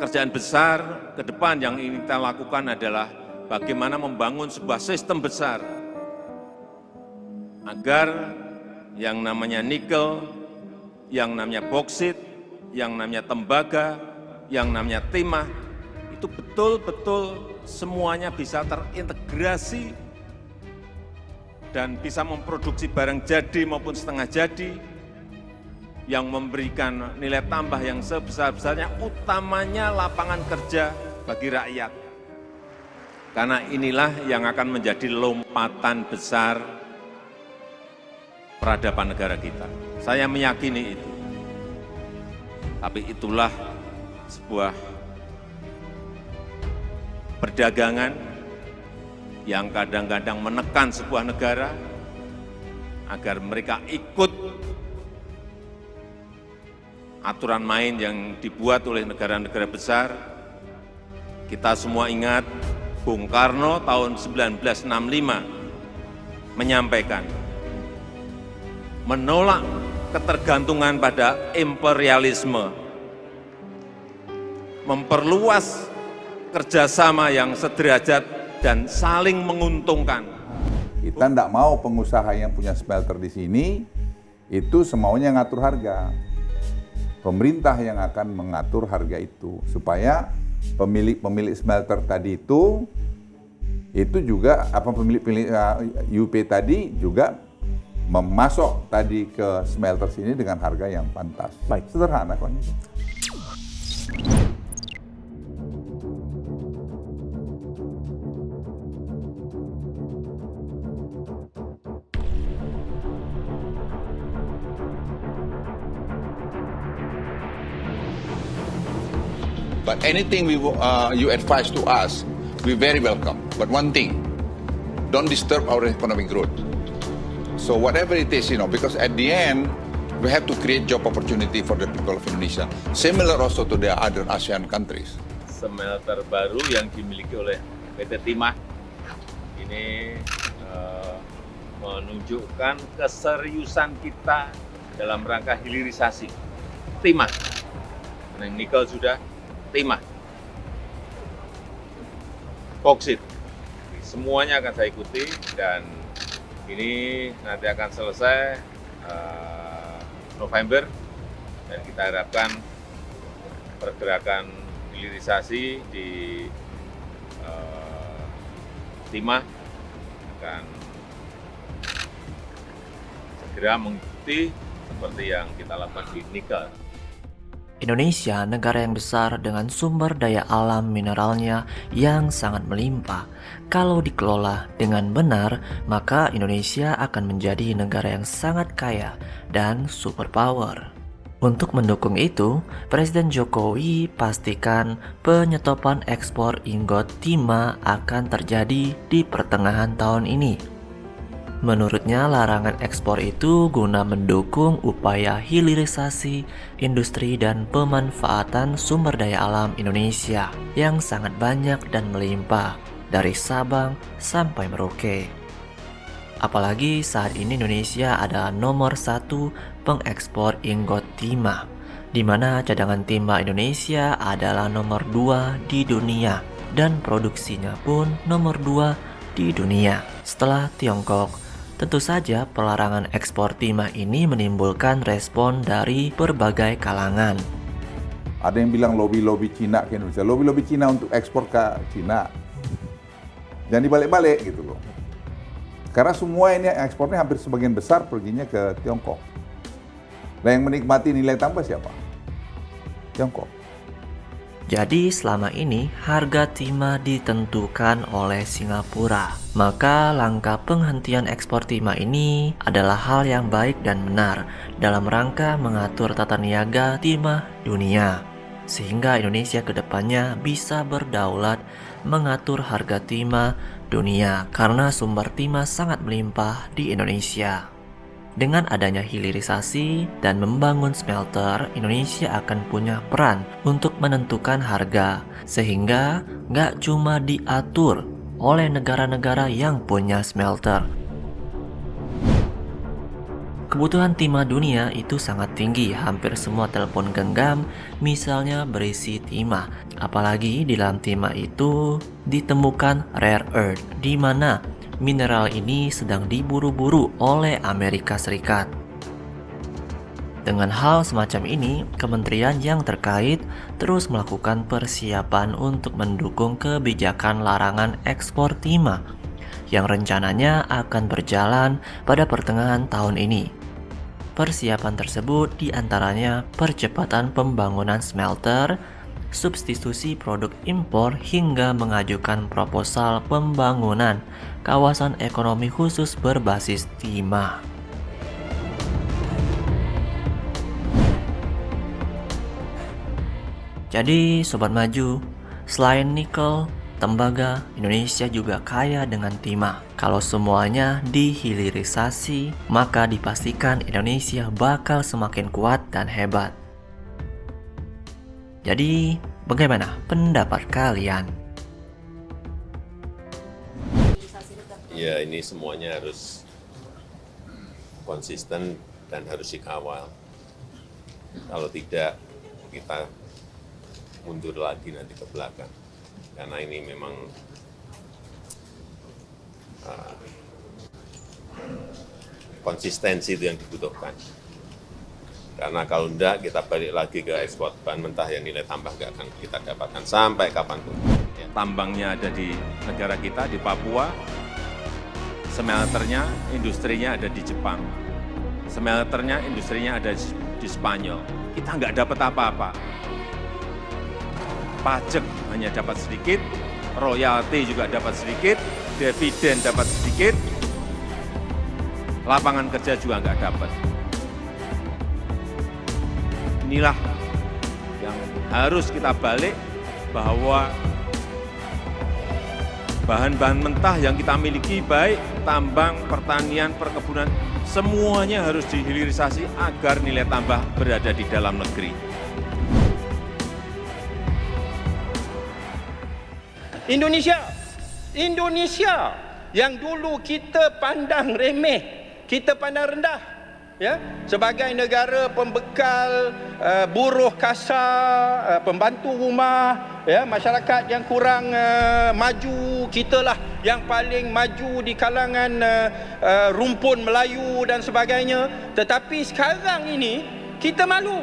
pekerjaan besar ke depan yang ingin kita lakukan adalah bagaimana membangun sebuah sistem besar agar yang namanya nikel, yang namanya boksit, yang namanya tembaga, yang namanya timah, itu betul-betul semuanya bisa terintegrasi dan bisa memproduksi barang jadi maupun setengah jadi yang memberikan nilai tambah yang sebesar-besarnya, utamanya lapangan kerja bagi rakyat. Karena inilah yang akan menjadi lompatan besar peradaban negara kita. Saya meyakini itu. Tapi itulah sebuah perdagangan yang kadang-kadang menekan sebuah negara agar mereka ikut aturan main yang dibuat oleh negara-negara besar. Kita semua ingat Bung Karno tahun 1965 menyampaikan menolak ketergantungan pada imperialisme, memperluas kerjasama yang sederajat dan saling menguntungkan. Kita tidak mau pengusaha yang punya smelter di sini itu semaunya ngatur harga. Pemerintah yang akan mengatur harga itu supaya pemilik smelter tadi itu juga pemilik UP tadi juga memasok tadi ke smelter sini dengan harga yang pantas. Baik. Sederhana kok. But anything you advise to us, we very welcome. But one thing, don't disturb our economic growth. So whatever it is, because at the end, we have to create job opportunity for the people of Indonesia. Similar also to the other ASEAN countries. Smelter baru yang dimiliki oleh PT Timah ini menunjukkan keseriusan kita dalam rangka hilirisasi timah. Yang nikel sudah, timah, boksit, semuanya akan saya ikuti dan ini nanti akan selesai November dan kita harapkan pergerakan hilirisasi di timah akan segera mengikuti seperti yang kita lakukan di nikel. Indonesia negara yang besar dengan sumber daya alam mineralnya yang sangat melimpah. Kalau dikelola dengan benar, maka Indonesia akan menjadi negara yang sangat kaya dan superpower. Untuk mendukung itu, Presiden Jokowi pastikan penyetopan ekspor ingot timah akan terjadi di pertengahan tahun ini. Menurutnya, larangan ekspor itu guna mendukung upaya hilirisasi industri dan pemanfaatan sumber daya alam Indonesia yang sangat banyak dan melimpah dari Sabang sampai Merauke. Apalagi saat ini Indonesia adalah nomor 1 pengekspor ingot timah, di mana cadangan timah Indonesia adalah nomor 2 di dunia dan produksinya pun nomor 2 di dunia setelah Tiongkok. Tentu saja pelarangan ekspor timah ini menimbulkan respon dari berbagai kalangan. Ada yang bilang lobby-lobby Cina ke Indonesia, lobby-lobby Cina untuk ekspor ke Cina. Jangan dibalik-balik gitu loh. Karena semua ini ekspornya hampir sebagian besar perginya ke Tiongkok. Dan yang menikmati nilai tambah siapa? Tiongkok. Jadi selama ini harga timah ditentukan oleh Singapura. Maka langkah penghentian ekspor timah ini adalah hal yang baik dan benar dalam rangka mengatur tata niaga timah dunia. Sehingga Indonesia kedepannya bisa berdaulat mengatur harga timah dunia karena sumber timah sangat melimpah di Indonesia. Dengan adanya hilirisasi dan membangun smelter, Indonesia akan punya peran untuk menentukan harga, sehingga nggak cuma diatur oleh negara-negara yang punya smelter. Kebutuhan timah dunia itu sangat tinggi, hampir semua telepon genggam misalnya berisi timah. Apalagi di dalam timah itu ditemukan rare earth, di mana mineral ini sedang diburu-buru oleh Amerika Serikat. Dengan hal semacam ini, kementerian yang terkait terus melakukan persiapan untuk mendukung kebijakan larangan ekspor timah yang rencananya akan berjalan pada pertengahan tahun ini. Persiapan tersebut diantaranya percepatan pembangunan smelter, substitusi produk impor hingga mengajukan proposal pembangunan kawasan ekonomi khusus berbasis timah. Jadi Sobat Maju, selain nikel, tembaga, Indonesia juga kaya dengan timah. Kalau semuanya dihilirisasi, maka dipastikan Indonesia bakal semakin kuat dan hebat. Jadi, bagaimana pendapat kalian? Ya, ini semuanya harus konsisten dan harus dikawal. Kalau tidak, kita mundur lagi nanti ke belakang. Karena ini memang konsistensi itu yang dibutuhkan. Karena kalau enggak, kita balik lagi ke ekspor bahan mentah yang nilai tambah nggak akan kita dapatkan sampai kapanpun. Tambangnya ada di negara kita, di Papua. Smelternya, industrinya ada di Jepang. Smelternya, industrinya ada di Spanyol. Kita nggak dapat apa-apa. Pajak hanya dapat sedikit, royalti juga dapat sedikit, dividen dapat sedikit, lapangan kerja juga nggak dapat. Inilah yang harus kita balik, bahwa bahan-bahan mentah yang kita miliki, baik tambang, pertanian, perkebunan, semuanya harus dihilirisasi agar nilai tambah berada di dalam negeri. Indonesia yang dulu kita pandang remeh, kita pandang rendah, ya, sebagai negara pembekal buruh kasar, pembantu rumah, ya, masyarakat yang kurang maju, kitalah yang paling maju di kalangan rumpun Melayu dan sebagainya. Tetapi sekarang ini kita malu.